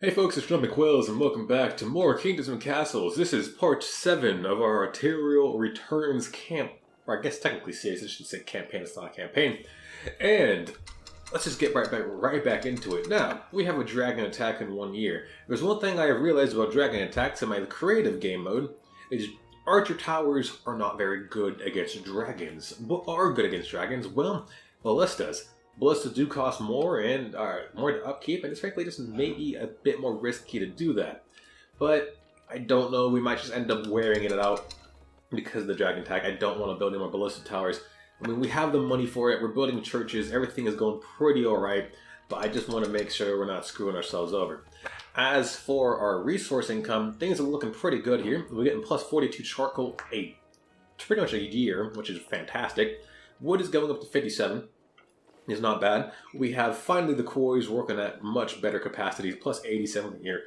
Hey folks, it's John McQuills and welcome back to more Kingdoms and Castles. This is part 7 of our Arterial Returns camp, or I guess technically series, I should say campaign, it's not a campaign. And let's just get right back into it. Now, we have a dragon attack in 1 year. There's one thing I have realized about dragon attacks in my creative game mode, is archer towers are not very good against dragons. What are good against dragons? Well, ballistas. Ballistas do cost more and are more to upkeep, and it's frankly just maybe a bit more risky to do that. But I don't know, we might just end up wearing it out because of the dragon attack. I don't want to build any more ballista towers. I mean, we have the money for it, we're building churches, everything is going pretty alright, but I just want to make sure we're not screwing ourselves over. As for our resource income, things are looking pretty good here. We're getting plus 42 charcoal pretty much a year, which is fantastic. Wood is going up to 57. Is not bad. We have finally the quarries working at much better capacities, plus 87 here.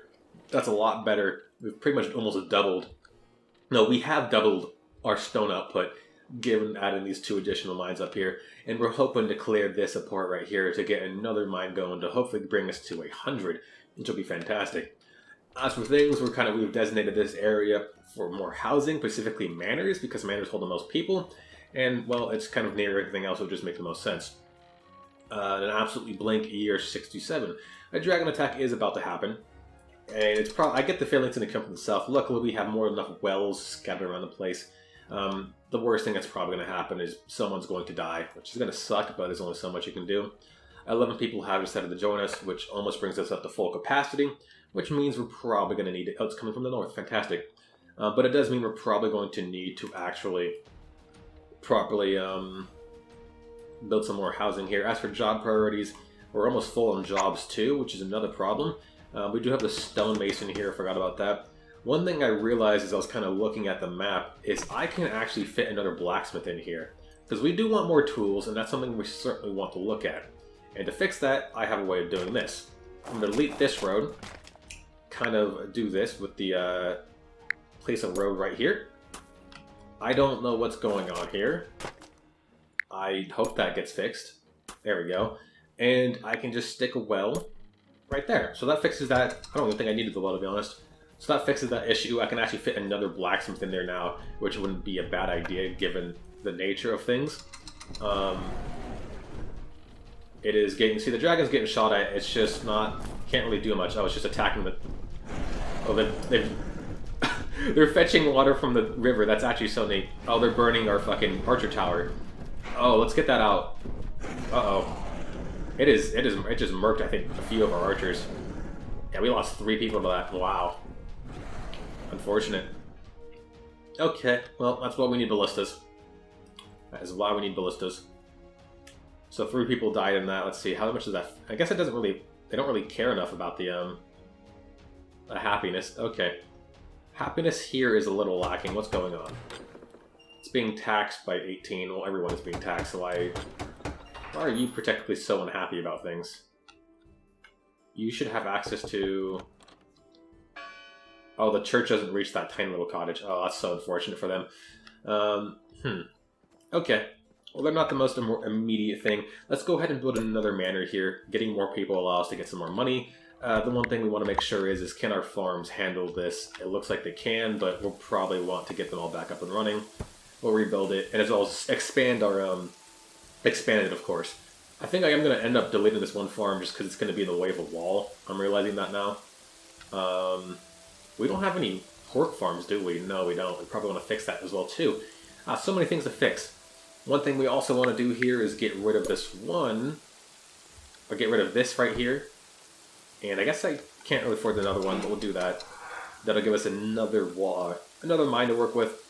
That's a lot better. We've pretty much almost doubled. No, we have doubled our stone output, given adding these 2 additional mines up here. And we're hoping to clear this apart right here to get another mine going to hopefully bring us to 100, which will be fantastic. As for things, we've designated this area for more housing, specifically manors, because manors hold the most people. And, well, it's kind of near everything else, so it just makes the most sense. An absolutely blank year 67. A dragon attack is about to happen, and it's probably, I get the feeling it's going to come from the south. Luckily, we have more than enough wells scattered around the place. The worst thing that's probably going to happen is someone's going to die, which is going to suck, but there's only so much you can do. 11 people have decided to join us, which almost brings us up to full capacity, which means we're probably going to need it. Oh, it's coming from the north. Fantastic. But it does mean we're probably going to need to actually properly build some more housing here. As for job priorities, we're almost full on jobs too, which is another problem. We do have the stonemason here, I forgot about that. One thing I realized as I was kind of looking at the map is I can actually fit another blacksmith in here. Because we do want more tools, and that's something we certainly want to look at. And to fix that, I have a way of doing this. I'm going to delete this road, kind of do this with the place a road right here. I don't know what's going on here. I hope that gets fixed. There we go. And I can just stick a well right there. So that fixes that. I don't even think I needed the well, to be honest. So that fixes that issue. I can actually fit another blacksmith in there now, which wouldn't be a bad idea given the nature of things. It is getting... See, the dragon's getting shot at. It's just not... Can't really do much. Oh, it's just attacking the... Oh, they're fetching water from the river. That's actually so neat. Oh, they're burning our fucking archer tower. Oh, let's get that out. Uh-oh. It just murked, I think, a few of our archers. Yeah, we lost 3 people to that. Wow. Unfortunate. Okay, well, that's why we need ballistas. That is why we need ballistas. So 3 people died in that. Let's see, how much is that? I guess it doesn't really... They don't really care enough about the happiness. Okay. Happiness here is a little lacking. What's going on? It's being taxed by 18. Well, everyone is being taxed, so why are you particularly so unhappy about things? You should have access to... Oh, the church doesn't reach that tiny little cottage. Oh, that's so unfortunate for them. Okay. Well, they're not the most immediate thing. Let's go ahead and build another manor here. Getting more people allows us to get some more money. The one thing we want to make sure is can our farms handle this? It looks like they can, but we'll probably want to get them all back up and running. We'll rebuild it, and as well as expand our, expand it, of course. I think I am going to end up deleting this one farm just because it's going to be in the way of a wall. I'm realizing that now. We don't have any pork farms, do we? No, we don't. We probably want to fix that as well, too. So many things to fix. One thing we also want to do here is get rid of this one, or get rid of this right here. And I guess I can't really afford another one, but we'll do that. That'll give us another wall, another mine to work with.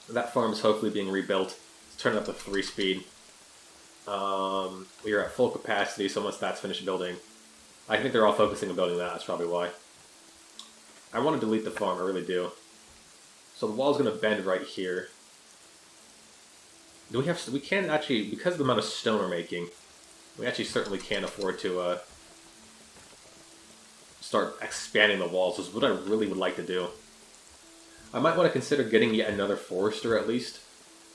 That farm is hopefully being rebuilt. Let's turn it up to 3 speed. We are at full capacity, so once that's finished building, I think they're all focusing on building that. That's probably why. I want to delete the farm, I really do. So the wall's going to bend right here. Do we have? We can actually, because of the amount of stone we're making, we actually certainly can afford to start expanding the walls. This is what I really would like to do. I might want to consider getting yet another forester at least,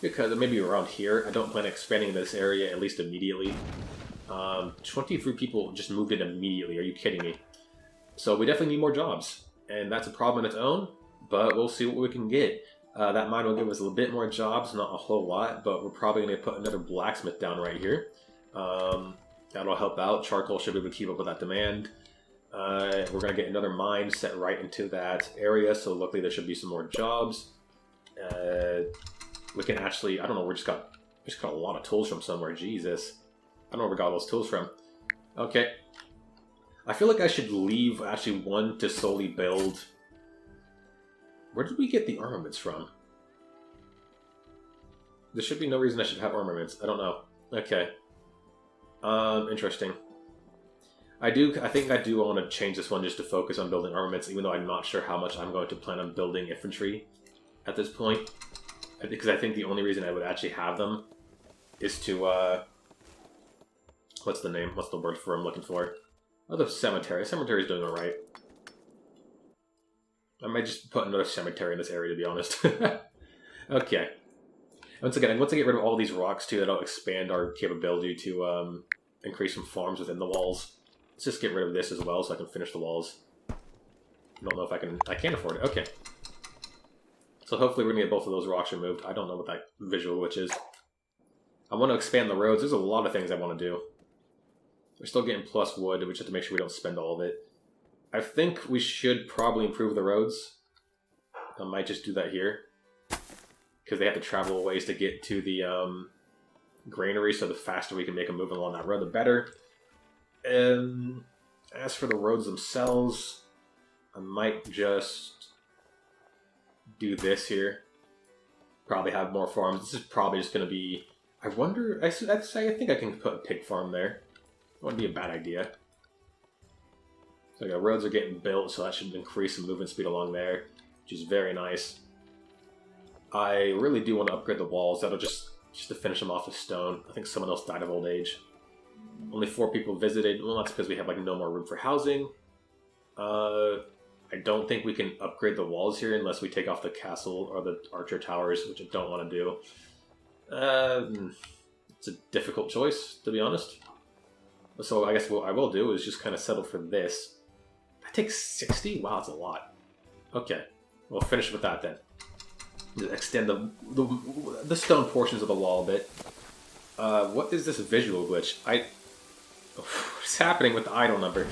because maybe around here. I don't plan on expanding this area at least immediately. 23 people just moved in immediately. Are you kidding me? So we definitely need more jobs. And that's a problem in its own, but we'll see what we can get. That mine will give us a little bit more jobs, not a whole lot, but we're probably going to put another blacksmith down right here. That'll help out. Charcoal should be able to keep up with that demand. We're going to get another mine set right into that area, so luckily there should be some more jobs. We can actually, I don't know, we just got a lot of tools from somewhere. Jesus. I don't know where we got all those tools from. Okay. I feel like I should leave actually one to solely build. Where did we get the armaments from? There should be no reason I should have armaments. I don't know. Okay. Interesting. I think I do want to change this one just to focus on building armaments, even though I'm not sure how much I'm going to plan on building infantry at this point. Because I think the only reason I would actually have them is to, what's the name? What's the word for I'm looking for? Oh, the cemetery. Cemetery's doing alright. I might just put another cemetery in this area, to be honest. Okay. Once again, I want to get rid of all these rocks, too. That'll expand our capability to increase some farms within the walls. Let's just get rid of this as well, so I can finish the walls. I don't know if I can... I can't afford it. Okay. So hopefully we're going to get both of those rocks removed. I don't know what that visual glitch is. I want to expand the roads. There's a lot of things I want to do. We're still getting plus wood. We just have to make sure we don't spend all of it. I think we should probably improve the roads. I might just do that here. Because they have to travel a ways to get to the granary, so the faster we can make them move along that road, the better. And as for the roads themselves, I might just do this here. Probably have more farms. This is probably just going to be... I wonder... I think I can put a pig farm there. That wouldn't be a bad idea. So the roads are getting built, so that should increase some movement speed along there, which is very nice. I really do want to upgrade the walls. That'll just to finish them off with stone. I think someone else died of old age. Only 4 people visited. Well, that's because we have like no more room for housing. I don't think we can upgrade the walls here unless we take off the castle or the archer towers, which I don't want to do. It's a difficult choice, to be honest. So I guess what I will do is just kind of settle for this. That takes 60? Wow, that's a lot. Okay, we'll finish with that then. Just extend the stone portions of the wall a bit. What is this visual glitch? What's happening with the idol number?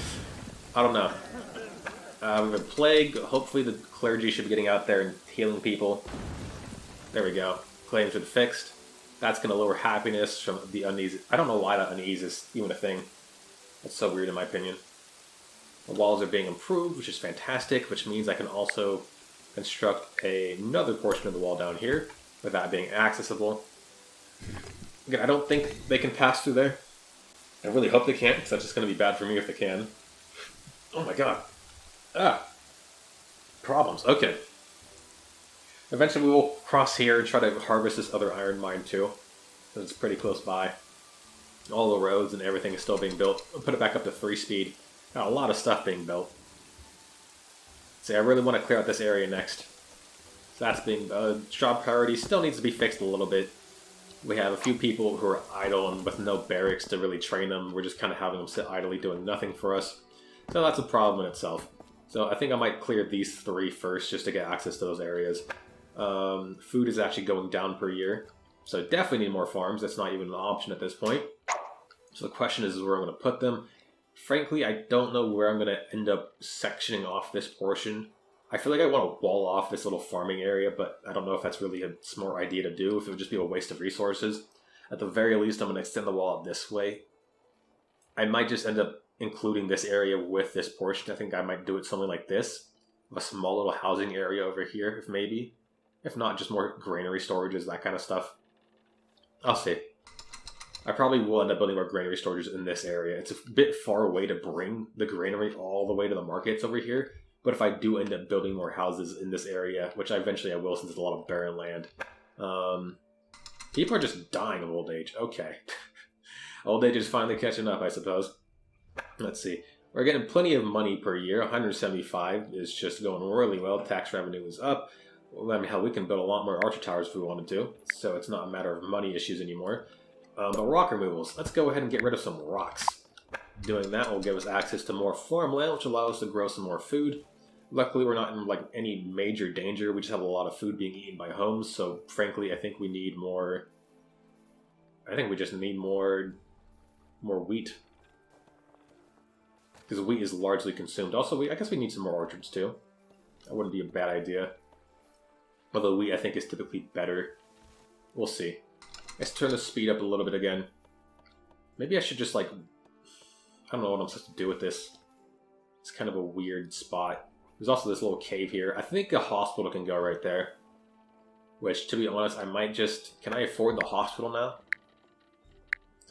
I don't know. We have a plague. Hopefully the clergy should be getting out there and healing people. There we go. Claims been fixed. That's going to lower happiness from the unease. I don't know why that unease is even a thing. That's so weird in my opinion. The walls are being improved, which is fantastic, which means I can also construct another portion of the wall down here, with that being accessible. Again, I don't think they can pass through there. I really hope they can't, because that's just going to be bad for me if they can. Oh my god. Problems. Okay. Eventually we will cross here and try to harvest this other iron mine too, because it's pretty close by. All the roads and everything is still being built. I'll put it back up to 3 speed. Got a lot of stuff being built. See, I really want to clear out this area next. So that's being... job priority still needs to be fixed a little bit. We have a few people who are idle and with no barracks to really train them. We're just kind of having them sit idly doing nothing for us. So that's a problem in itself. So I think I might clear these 3 first just to get access to those areas. Food is actually going down per year. So definitely need more farms. That's not even an option at this point. So the question is where I'm going to put them. Frankly, I don't know where I'm going to end up sectioning off this portion. I feel like I want to wall off this little farming area, but I don't know if that's really a smart idea to do, if it would just be a waste of resources. At the very least, I'm going to extend the wall out this way. I might just end up including this area with this portion. I think I might do it something like this. A small little housing area over here, if maybe. If not, just more granary storages, that kind of stuff. I'll see. I probably will end up building more granary storages in this area. It's a bit far away to bring the granary all the way to the markets over here. But if I do end up building more houses in this area, which eventually I will since there's a lot of barren land. People are just dying of old age. Okay. Old age is finally catching up, I suppose. Let's see. We're getting plenty of money per year. 175 is just going really well. Tax revenue is up. Well, I mean, hell, we can build a lot more archer towers if we wanted to. So it's not a matter of money issues anymore. But rock removals. Let's go ahead and get rid of some rocks. Doing that will give us access to more farmland, which allows us to grow some more food. Luckily, we're not in like any major danger. We just have a lot of food being eaten by homes. So, frankly, I think we need more. I think we just need more wheat, because wheat is largely consumed. Also, I guess we need some more orchards too. That wouldn't be a bad idea. Although wheat, I think, is typically better. We'll see. Let's turn the speed up a little bit again. Maybe I should just like. I don't know what I'm supposed to do with this. It's kind of a weird spot. There's also this little cave here. I think a hospital can go right there. Which, to be honest, I might just... Can I afford the hospital now?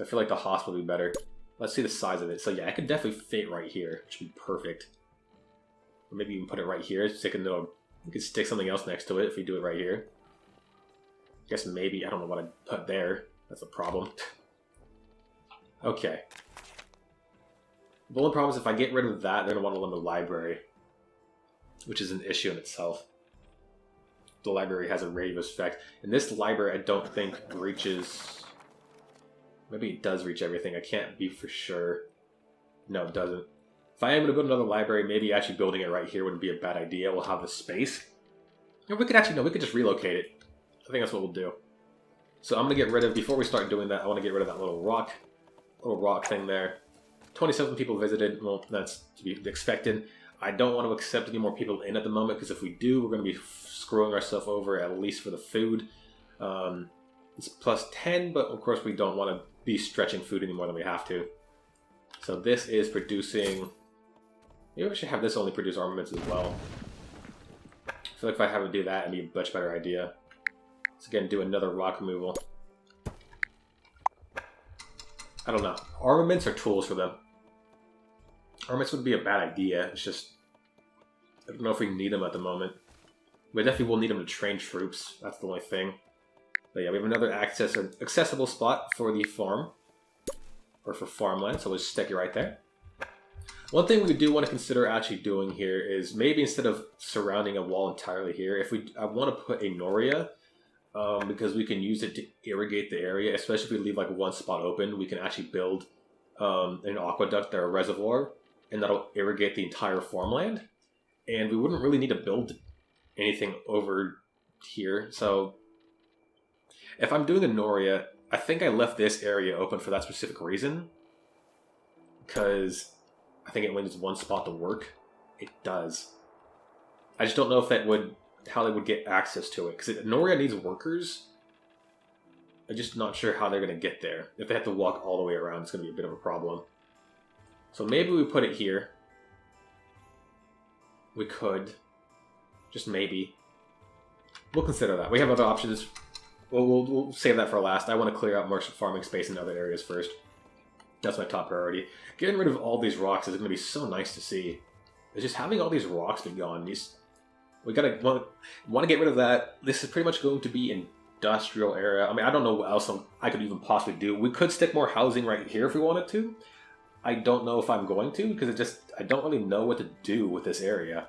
I feel like the hospital would be better. Let's see the size of it. So yeah, I could definitely fit right here. Which would be perfect. Or maybe even put it right here. We could stick something else next to it if we do it right here. I guess maybe... I don't know what I'd put there. That's a problem. Okay. The only problem is if I get rid of that, they're going to want to limit the library. Which is an issue in itself. The library has a radius effect. And this library, I don't think, reaches... Maybe it does reach everything. I can't be for sure. No, it doesn't. If I am going to build another library, maybe actually building it right here wouldn't be a bad idea. We'll have the space. And we could actually... No, we could just relocate it. I think that's what we'll do. So I'm going to get rid of... Before we start doing that, I want to get rid of that little rock thing there. 27 people visited. Well, that's to be expected. I don't want to accept any more people in at the moment, because if we do, we're going to be screwing ourselves over, at least for the food. It's plus 10, but of course we don't want to be stretching food any more than we have to. So this is producing... Maybe we should have this only produce armaments as well. I feel like if I have to do that, it'd be a much better idea. Let's again do another rock removal. I don't know. Armaments are tools for them. Armaments would be a bad idea. It's just... I don't know if we need them at the moment. We definitely will need them to train troops. That's the only thing. But yeah, we have another accessible spot for the farm. Or for farmland, so we'll just stick it right there. One thing we do want to consider actually doing here is maybe instead of surrounding a wall entirely here, I want to put a Noria, because we can use it to irrigate the area, especially if we leave like one spot open. We can actually build an aqueduct or a reservoir, and that'll irrigate the entire farmland. And we wouldn't really need to build anything over here. So if I'm doing a Noria, I think I left this area open for that specific reason, because I think it only needs one spot to work. It does. I just don't know if how they would get access to it, because Noria needs workers. I'm just not sure how they're going to get there. If they have to walk all the way around, it's going to be a bit of a problem. So maybe we put it here. We could. Just maybe. We'll consider that. We have other options. We'll save that for last. I want to clear out more farming space in other areas first. That's my top priority. Getting rid of all these rocks is going to be so nice to see. It's just having all these rocks be gone. We want to get rid of that. This is pretty much going to be industrial area. I mean, I don't know what else I could even possibly do. We could stick more housing right here if we wanted to. I don't know if I'm going to, because I don't really know what to do with this area.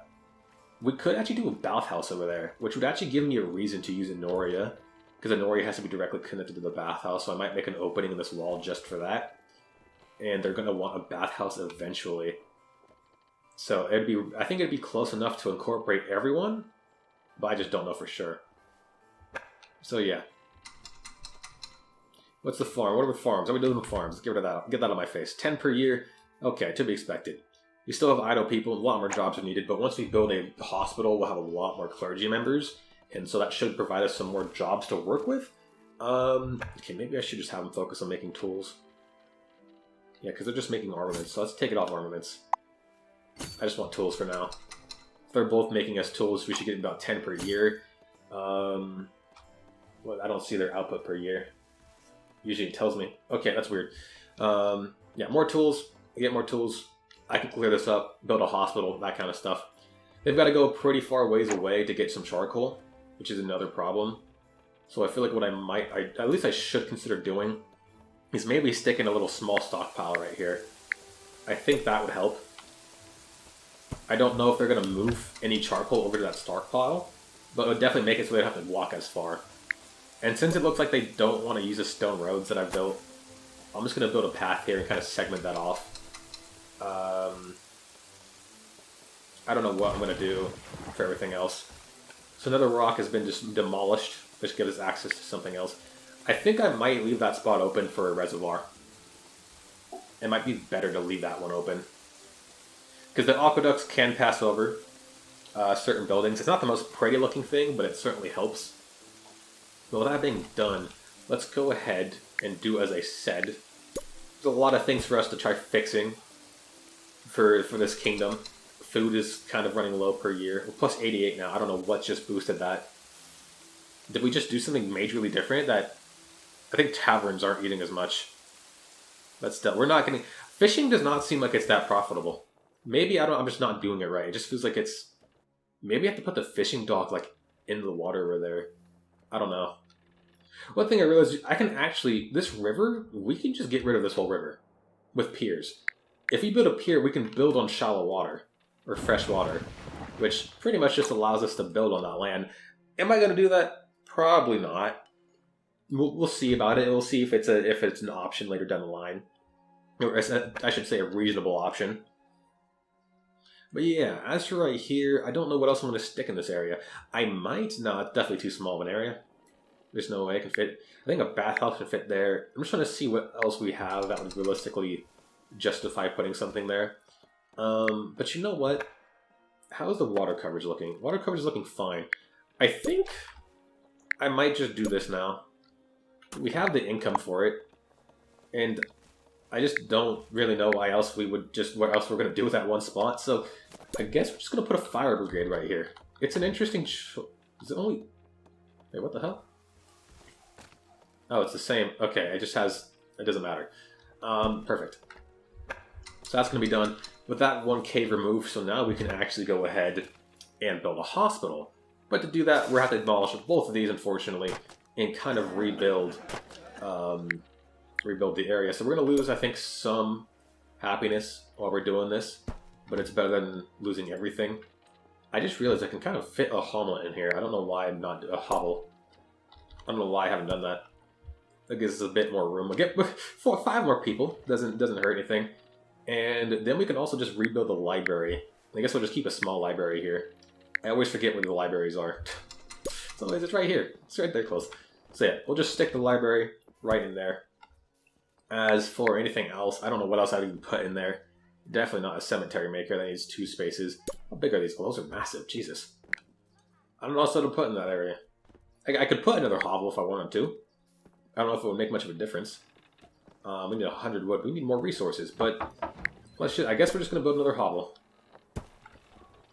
We could actually do a bathhouse over there, which would actually give me a reason to use a Noria, because a Noria has to be directly connected to the bathhouse, so I might make an opening in this wall just for that. And they're going to want a bathhouse eventually. So I think it'd be close enough to incorporate everyone, but I just don't know for sure. So yeah. What's the farm? What are the farms? Are we doing the farms? Let's get rid of that. Get that on my face. 10 per year. Okay, to be expected. We still have idle people. A lot more jobs are needed, but once we build a hospital, we'll have a lot more clergy members, and so that should provide us some more jobs to work with. Okay, maybe I should just have them focus on making tools. Yeah, because they're just making armaments, so let's take it off armaments. I just want tools for now. If they're both making us tools, we should get about 10 per year. Well, I don't see their output per year. Usually it tells me. Okay, that's weird. Yeah, more tools. I get more tools. I can clear this up, build a hospital, that kind of stuff. They've got to go pretty far ways away to get some charcoal, which is another problem. So I feel like what at least I should consider doing is maybe sticking a little small stockpile right here. I think that would help. I don't know if they're going to move any charcoal over to that stockpile, but it would definitely make it so they don't have to walk as far. And since it looks like they don't want to use the stone roads that I've built, I'm just going to build a path here and kind of segment that off. I don't know what I'm going to do for everything else. So another rock has been just demolished, which gives us access to something else. I think I might leave that spot open for a reservoir. It might be better to leave that one open. Because the aqueducts can pass over certain buildings. It's not the most pretty looking thing, but it certainly helps. But with that being done, let's go ahead and do as I said. There's a lot of things for us to try fixing for this kingdom. Food is kind of running low per year. We're plus 88 now. I don't know what just boosted that. Did we just do something majorly different? That I think taverns aren't eating as much. But still, we're not getting... Fishing does not seem like it's that profitable. Maybe I'm just not doing it right. It just feels like it's... Maybe I have to put the fishing dock, like, in the water over there. I don't know. One thing I realized, I can actually... This river, we can just get rid of this whole river. With piers. If we build a pier, we can build on shallow water. Or fresh water. Which pretty much just allows us to build on that land. Am I going to do that? Probably not. We'll see about it. We'll see if it's an option later down the line. Or I should say a reasonable option. But yeah, as for right here, I don't know what else I'm going to stick in this area. I might... No, it's definitely too small of an area. There's no way I can fit... I think a bathhouse can fit there. I'm just trying to see what else we have that would realistically justify putting something there. But you know what? How is the water coverage looking? Water coverage is looking fine. I think I might just do this now. We have the income for it. And I just don't really know why else we would just... What else we're going to do with that one spot. So I guess we're just going to put a fire brigade right here. It's an interesting... Is it only... Wait, what the hell? Oh, it's the same. Okay, it just has... It doesn't matter. Perfect. So that's going to be done. With that one cave removed, so now we can actually go ahead and build a hospital. But to do that, we're going to have to demolish both of these, unfortunately, and kind of rebuild the area. So we're going to lose, I think, some happiness while we're doing this, but it's better than losing everything. I just realized I can kind of fit a hovel in here. I don't know why I'm not a hovel. I don't know why I haven't done that. That gives us a bit more room. We'll get 5 more people. Doesn't hurt anything. And then we can also just rebuild the library. I guess we'll just keep a small library here. I always forget where the libraries are. It's right here. It's right there close. So yeah, we'll just stick the library right in there. As for anything else, I don't know what else I'd even put in there. Definitely not a cemetery maker. That needs 2 spaces. How big are these? Oh, those are massive. Jesus. I don't know what else to put in that area. I could put another hovel if I wanted to. I don't know if it would make much of a difference. We need 100 wood. We need more resources, but I guess we're just going to build another hovel.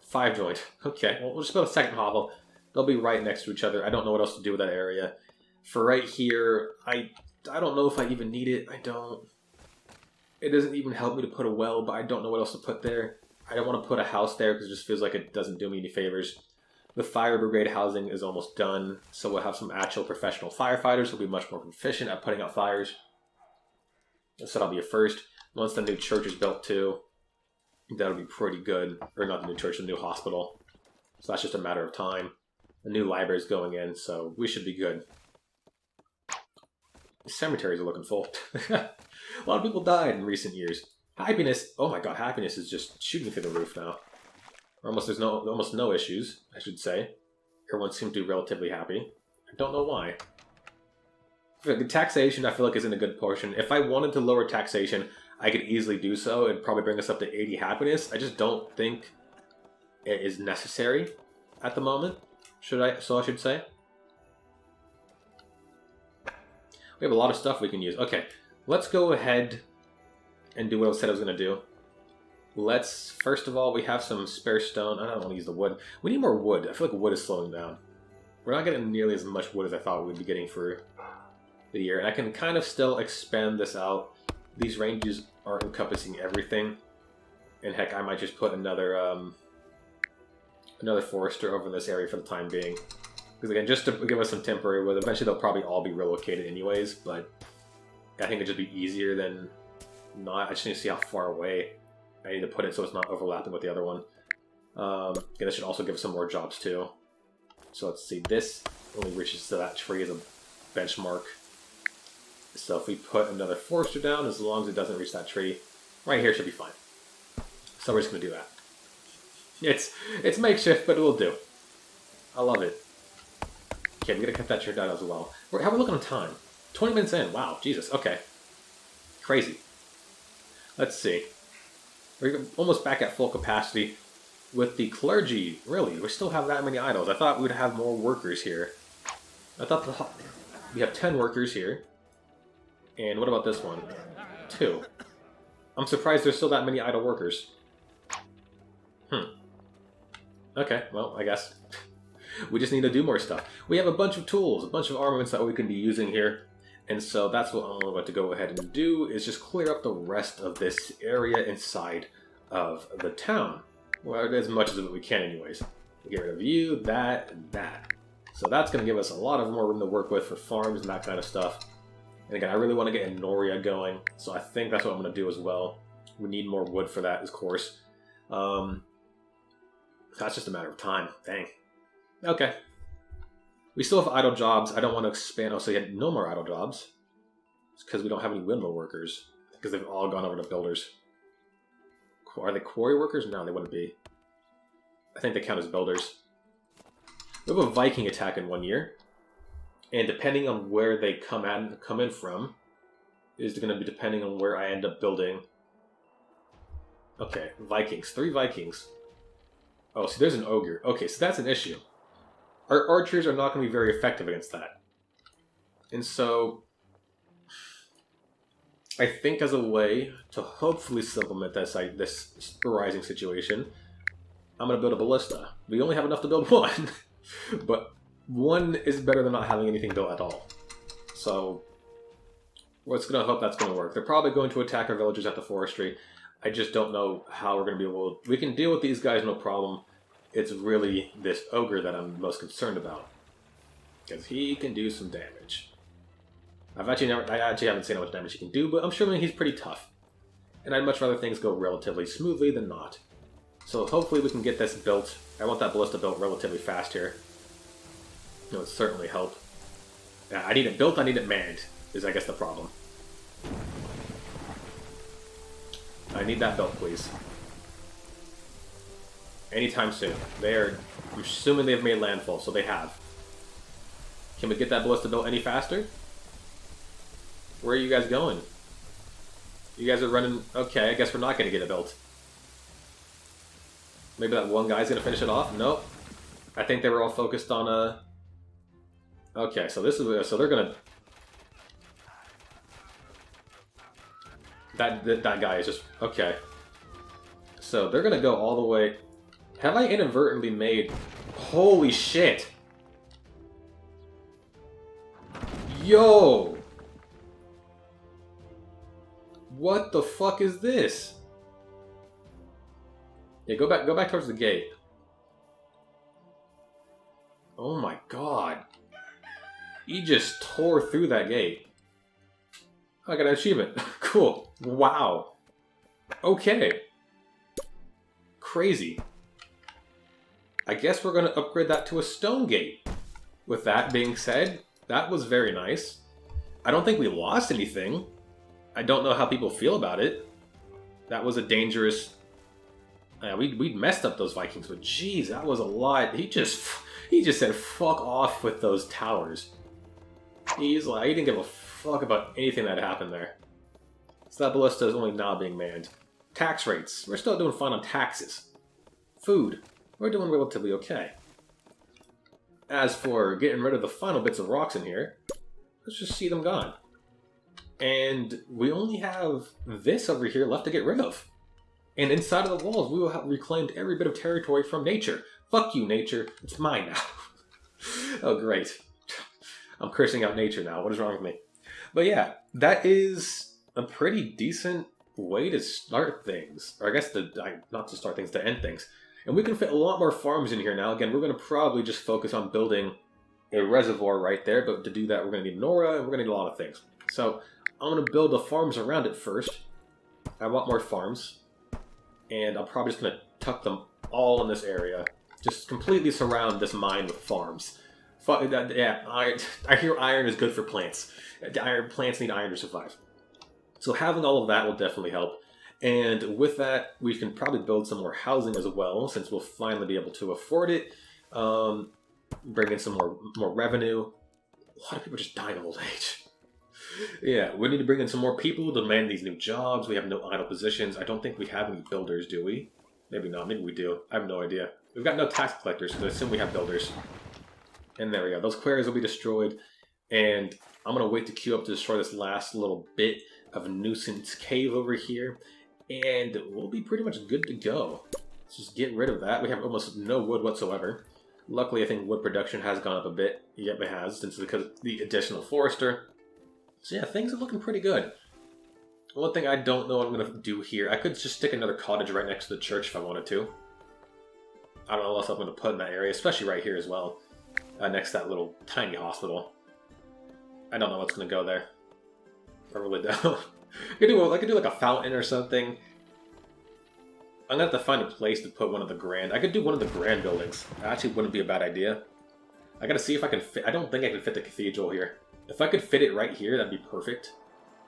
5 joint. Okay, well, we'll just build a second hovel. They'll be right next to each other. I don't know what else to do with that area. For right here, I don't know if I even need it. I don't. It doesn't even help me to put a well, but I don't know what else to put there. I don't want to put a house there because it just feels like it doesn't do me any favors. The fire brigade housing is almost done, so we'll have some actual professional firefighters who'll be much more proficient at putting out fires. So that'll be a first. Once the new church is built too, that'll be pretty good. Or not the new church, the new hospital. So that's just a matter of time. The new library's going in, so we should be good. The cemeteries are looking full. A lot of people died in recent years. Happiness, oh my god, happiness is just shooting through the roof now. There's almost no issues, I should say. Everyone seems to be relatively happy. I don't know why. The taxation, I feel like, is in a good portion. If I wanted to lower taxation, I could easily do so. It'd probably bring us up to 80 happiness. I just don't think it is necessary at the moment. I should say. We have a lot of stuff we can use. Okay, let's go ahead and do what I said I was going to do. First of all, we have some spare stone. I don't want to use the wood. We need more wood. I feel like wood is slowing down. We're not getting nearly as much wood as I thought we'd be getting for the year. And I can kind of still expand this out. These ranges are encompassing everything. And heck, I might just put another forester over in this area for the time being. Because again, just to give us some temporary wood. Eventually they'll probably all be relocated anyways, but I think it'd just be easier than not. I just need to see how far away I need to put it so it's not overlapping with the other one. And this should also give us some more jobs too. So let's see, this only reaches to that tree as a benchmark. So if we put another forester down, as long as it doesn't reach that tree, right here should be fine. So we're just going to do that. It's makeshift, but it will do. I love it. Okay, we got to cut that shirt out as well. How are we looking on time? 20 minutes in. Wow, Jesus. Okay. Crazy. Let's see. We're almost back at full capacity. With the clergy, really, we still have that many idols. I thought we'd have more workers here. I thought we have 10 workers here. And what about this one? 2. I'm surprised there's still that many idle workers. Okay, well, I guess we just need to do more stuff. We have a bunch of tools, a bunch of armaments that we can be using here. And so that's what I'm about to go ahead and do, is just clear up the rest of this area inside of the town. Well, as much as we can anyways. We'll get rid of you, that, and that. So that's going to give us a lot of more room to work with for farms and that kind of stuff. And again, I really want to get Noria going, so I think that's what I'm going to do as well. We need more wood for that, of course. That's just a matter of time. Dang. Okay. We still have idle jobs. I don't want to expand. Oh, so you had no more idle jobs. It's because we don't have any windmill workers. Because they've all gone over to builders. Are they quarry workers? No, they wouldn't be. I think they count as builders. We have a Viking attack in 1 year. And depending on where they come in from, is going to be depending on where I end up building. Okay, Vikings. 3 Vikings. Oh, see, there's an ogre. Okay, so that's an issue. Our archers are not going to be very effective against that. And so, I think as a way to hopefully supplement this rising situation, I'm going to build a ballista. We only have enough to build 1. But 1 is better than not having anything built at all. So, we're going to hope that's going to work. They're probably going to attack our villagers at the forestry. I just don't know how we're going to be able to... We can deal with these guys, no problem. It's really this ogre that I'm most concerned about. Because he can do some damage. I actually haven't seen how much damage he can do, but I'm sure he's pretty tough. And I'd much rather things go relatively smoothly than not. So hopefully we can get this built. I want that ballista built relatively fast here. It would certainly help. I need it built, I need it manned, is I guess the problem. I need that built, please. Anytime soon. I'm assuming they've made landfall, so they have. Can we get that ballista built any faster? Where are you guys going? You guys are running... Okay, I guess we're not going to get it built. Maybe that one guy's going to finish it off? Nope. I think they were all focused on... Okay, so this is... So they're going to... That guy is just... Okay. So they're going to go all the way... Have I inadvertently made... Holy shit! Yo! What the fuck is this? Yeah, go back towards the gate. Oh my god. He just tore through that gate. I got an achievement. Cool. Wow. Okay. Crazy. I guess we're going to upgrade that to a stone gate. With that being said, that was very nice. I don't think we lost anything. I don't know how people feel about it. That was a dangerous... we messed up those Vikings, but geez, that was a lot. He just said fuck off with those towers. He didn't give a fuck about anything that happened there. So that ballista is only now being manned. Tax rates. We're still doing fine on taxes. Food. We're doing relatively okay. As for getting rid of the final bits of rocks in here, let's just see them gone. And we only have this over here left to get rid of. And inside of the walls, we will have reclaimed every bit of territory from nature. Fuck you, nature. It's mine now. Oh, great. I'm cursing out nature now. What is wrong with me? But yeah, that is a pretty decent way to start things. Or I guess not to start things, to end things. And we can fit a lot more farms in here now. Again, we're going to probably just focus on building a reservoir right there. But to do that, we're going to need Nora, and we're going to need a lot of things. So I'm going to build the farms around it first. I want more farms. And I'm probably just going to tuck them all in this area. Just completely surround this mine with farms. Yeah, I hear iron is good for plants. Plants need iron to survive. So having all of that will definitely help. And with that, we can probably build some more housing as well, since we'll finally be able to afford it. Bring in some more revenue. A lot of people just dying of old age. Yeah, we need to bring in some more people to man these new jobs. We have no idle positions. I don't think we have any builders, do we? Maybe not. Maybe we do. I have no idea. We've got no tax collectors, so I assume we have builders. And there we go. Those quarries will be destroyed. And I'm going to wait to queue up to destroy this last little bit of nuisance cave over here. And we'll be pretty much good to go. Let's just get rid of that. We have almost no wood whatsoever. Luckily, I think wood production has gone up a bit. Yep, it has, since because of the additional forester. So yeah, things are looking pretty good. One thing I don't know what I'm going to do here, I could just stick another cottage right next to the church if I wanted to. I don't know what else I'm going to put in that area, especially right here as well. Next to that little tiny hospital. I don't know what's going to go there. I really don't. I could do like a fountain or something. I'm going to have to find a place to put one of the grand... I could do one of the grand buildings. That actually wouldn't be a bad idea. I got to see if I can fit... I don't think I can fit the cathedral here. If I could fit it right here, that'd be perfect.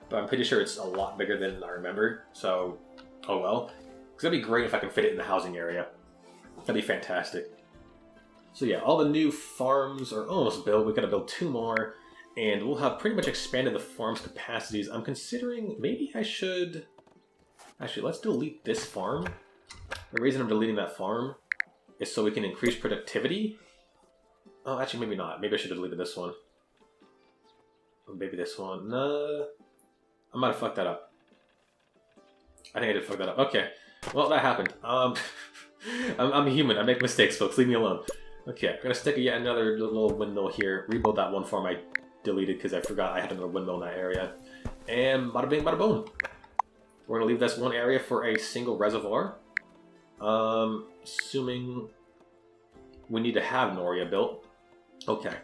But I'm pretty sure it's a lot bigger than I remember. So, oh well. Because that'd be great if I can fit it in the housing area. That'd be fantastic. So yeah, all the new farms are almost built. We gotta build 2 more. And we'll have pretty much expanded the farm's capacities. I'm considering maybe I should... Actually, let's delete this farm. The reason I'm deleting that farm is so we can increase productivity. Oh, actually, maybe not. Maybe I should have deleted this one. Or maybe this one. No. I might have fucked that up. I think I did fuck that up. Okay. Well, that happened. I'm a human. I make mistakes, folks. Leave me alone. Okay, I'm gonna stick yet another little windmill here. Rebuild that one farm I deleted because I forgot I had another windmill in that area. And bada bing, bada boom. We're gonna leave this one area for a single reservoir. Assuming we need to have Noria built. Okay.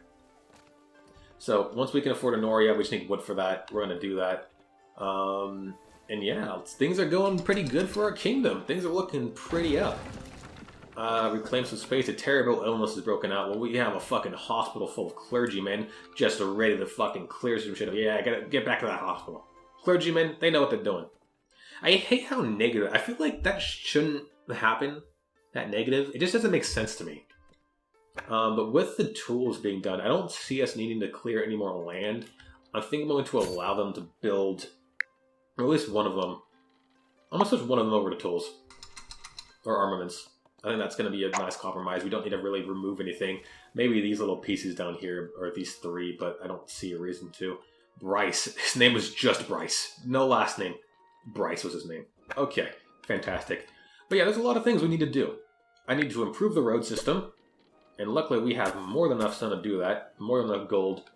So once we can afford a Noria, we just need wood for that. We're gonna do that. And yeah, things are going pretty good for our kingdom. Things are looking pretty up. Reclaim some space. A terrible illness has broken out. Well, we have a fucking hospital full of clergymen just ready to fucking clear some shit up. Yeah, I gotta get back to that hospital. Clergymen, they know what they're doing. I hate how negative. I feel like that shouldn't happen. That negative. It just doesn't make sense to me. But with the tools being done, I don't see us needing to clear any more land. I think I'm going to allow them to build, or at least one of them. I'm going to switch one of them over to tools. Or armaments. I think that's going to be a nice compromise. We don't need to really remove anything. Maybe these little pieces down here, or these 3, but I don't see a reason to. Bryce. His name was just Bryce. No last name. Bryce was his name. Okay, fantastic. But yeah, there's a lot of things we need to do. I need to improve the road system. And luckily we have more than enough sun to do that. More than enough gold.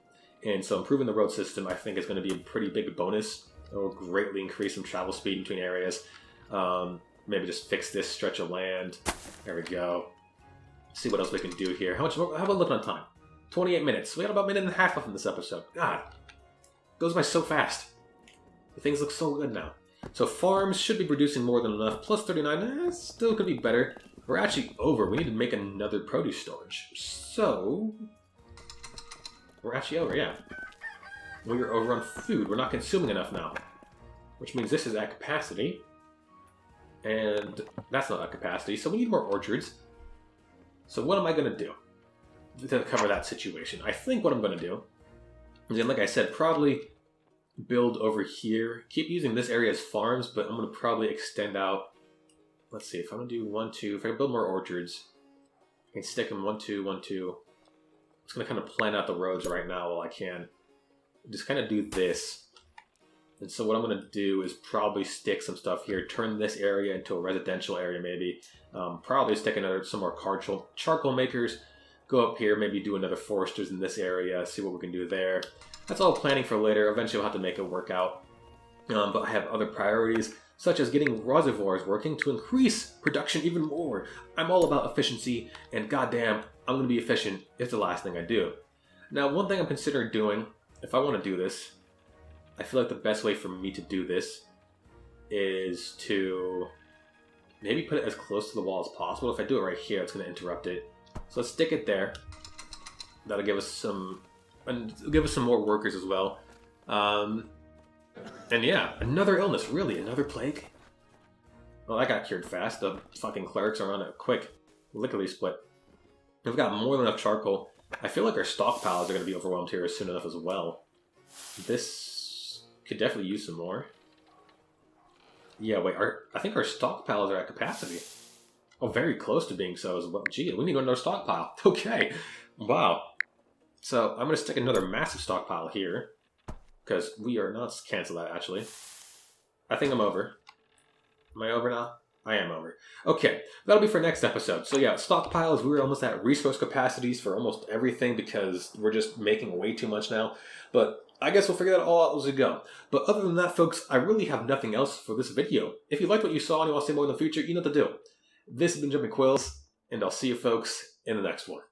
And so improving the road system I think is going to be a pretty big bonus. It will greatly increase some travel speed between areas. Maybe just fix this stretch of land. There we go. See what else we can do here. How about looking on time? 28 minutes. We got about a minute and a half left in this episode. God. Goes by so fast. Things look so good now. So farms should be producing more than enough. Plus 39. Still could be better. We're actually over. We need to make another produce storage. So... we're actually over, yeah. We're over on food. We're not consuming enough now. Which means this is at capacity. And that's not at capacity. So we need more orchards. So what am I going to do to cover that situation? I think what I'm going to do is, like I said, probably build over here. Keep using this area as farms, but I'm going to probably extend out. Let's see, if I'm going to do 1, 2, if I build more orchards, I can stick them 1, 2, 1, 2. I'm just going to kind of plan out the roads right now while I can. Just kind of do this. And so what I'm going to do is probably stick some stuff here, turn this area into a residential area maybe. Probably stick some more charcoal makers. Go up here, maybe do another foresters in this area, see what we can do there. That's all planning for later. Eventually we'll have to make it work out. But I have other priorities, such as getting reservoirs working to increase production even more. I'm all about efficiency, and goddamn, I'm going to be efficient. It's the last thing I do. Now, one thing I'm considering doing, if I want to do this, I feel like the best way for me to do this is to maybe put it as close to the wall as possible. If I do it right here, it's going to interrupt it. So let's stick it there. That'll give us some more workers as well. And yeah, another illness, really, another plague. Well, that got cured fast. The fucking clerics are on it quick. Lickety split. We've got more than enough charcoal. I feel like our stockpiles are going to be overwhelmed here soon enough as well. This could definitely use some more. Yeah, wait, I think our stockpiles are at capacity. Oh, very close to being so as well. Gee, we need another stockpile. Okay, wow. So I'm going to stick another massive stockpile here. Because we are not cancel that, actually. I think I'm over. Am I over now? I am over. Okay, that'll be for next episode. So yeah, stockpiles, we're almost at resource capacities for almost everything because we're just making way too much now. But I guess we'll figure that all out as we go. But other than that, folks, I really have nothing else for this video. If you liked what you saw and you want to see more in the future, you know what to do. This has been Jumping Quills, and I'll see you folks in the next one.